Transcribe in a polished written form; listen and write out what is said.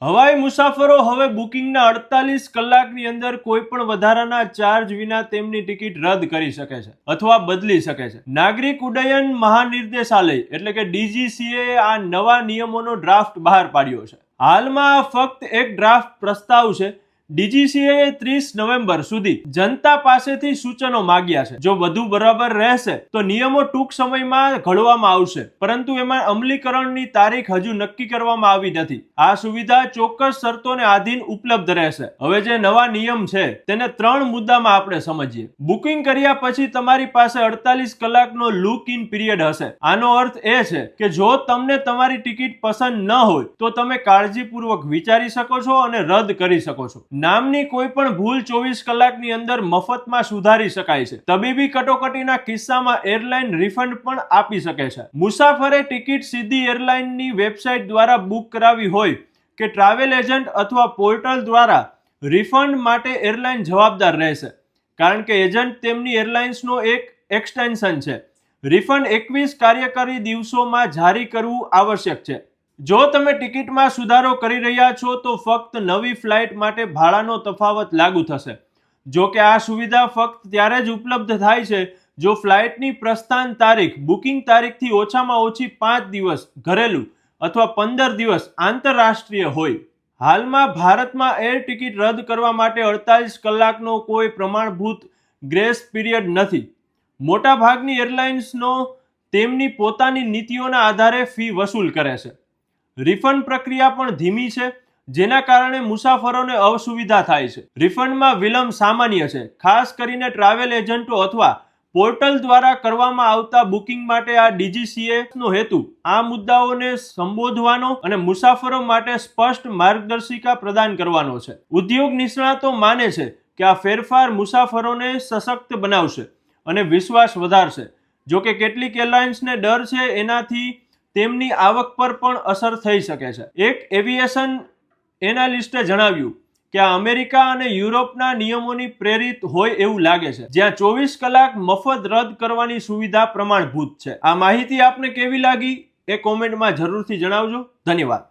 હવાઈ મુસાફરો હવે બુકિંગના 48 કલાકની અંદર કોઈ પણ વધારાના ચાર્જ વિના તેમની ટિકિટ રદ કરી શકે છે અથવા બદલી શકે છે. નાગરિક ઉડ્ડયન મહાનિર્દેશાલય એટલે કે DGCA આ નવા નિયમોનો ડ્રાફ્ટ બહાર પાડ્યો છે. હાલમાં ફક્ત એક ડ્રાફ્ટ પ્રસ્તાવ છે. DGCA 30 નવેમ્બર સુધી જનતા પાસેથી સૂચનો માંગ્યા છે. જો બધું બરાબર રહેશે તો નિયમો ટૂંક સમયમાં ઘડવામાં આવશે, પરંતુ એમાં અમલીકરણની તારીખ હજુ નક્કી કરવામાં આવી નથી. આ સુવિધા ચોક્કસ શરતોને આધીન ઉપલબ્ધ રહેશે. હવે જે નવા નિયમ છે તેને 3 મુદ્દામાં આપણે સમજીએ. બુકિંગ કર્યા પછી તમારી પાસે 48 કલાકનો લુક ઇન પીરિયડ હશે. આનો અર્થ એ છે કે જો તમને તમારી ટિકિટ પસંદ ન હોય તો તમે કાળજીપૂર્વક વિચારી શકો છો અને રદ કરી શકો છો. નામની કોઈ પણ ભૂલ 24 કલાકની અંદર મફતમાં સુધારી શકાય છે. તબીબી કટોકટીના કિસ્સામાં એરલાઇન રિફંડ પણ આપી શકે છે. મુસાફરે ટિકિટ સીધી એરલાઇનની વેબસાઇટ દ્વારા બુક કરાવી હોય કે ટ્રાવેલ એજન્ટ અથવા પોર્ટલ દ્વારા, રિફંડ માટે એરલાઇન જવાબદાર રહેશે, કારણ કે એજન્ટ તેમની એરલાઇન્સનો એક એક્સટેન્શન છે. રિફંડ 21 કાર્યકારી દિવસોમાં જારી કરવું આવશ્યક છે. જો તમે ટિકિટમાં સુધારો કરી રહ્યા છો તો ફક્ત નવી ફ્લાઇટ માટે ભાડાનો તફાવત લાગુ થશે. જો કે આ સુવિધા ફક્ત ત્યારે જ ઉપલબ્ધ થાય છે જો ફ્લાઇટની પ્રસ્થાન તારીખ બુકિંગ તારીખથી ઓછામાં ઓછી 5 દિવસ ઘરેલું અથવા 15 દિવસ આંતરરાષ્ટ્રીય હોય. હાલમાં ભારતમાં એર ટિકિટ રદ કરવા માટે 48 કલાકનો કોઈ પ્રમાણભૂત ગ્રેસ પીરિયડ નથી. મોટાભાગની એરલાઇન્સનો તેમની પોતાની નીતિઓના આધારે ફી વસૂલ કરે છે. રિફંડ પ્રક્રિયા પણ ધીમી છે, જેના કારણે મુસાફરોને અસુવિધા થાય છે. રિફંડમાં વિલંબ સામાન્ય છે, ખાસ કરીને ટ્રાવેલ એજન્ટો અથવા પોર્ટલ દ્વારા કરવામાં આવતા બુકિંગ માટે. આ DGCA નો હેતુ આ મુદ્દાઓને સંબોધવાનો અને મુસાફરો માટે સ્પષ્ટ માર્ગદર્શિકા પ્રદાન કરવાનો છે. ઉદ્યોગ નિષ્ણાતો માને છે કે આ ફેરફાર મુસાફરોને સશક્ત બનાવશે અને વિશ્વાસ વધારશે. જો કે કેટલીક એરલાઇન્સને ડર છે એનાથી તેમની આવક પર પણ અસર થઈ શકે છે. એક એવિએશન એનાલિસ્ટે જણાવ્યું કે આ અમેરિકા અને યુરોપના નિયમોની પ્રેરિત હોય એવું લાગે છે, જ્યાં 24 કલાક મફત રદ કરવાની સુવિધા પ્રમાણભૂત છે. આ માહિતી આપને કેવી લાગી એ કોમેન્ટમાં જરૂરથી જણાવજો. ધન્યવાદ.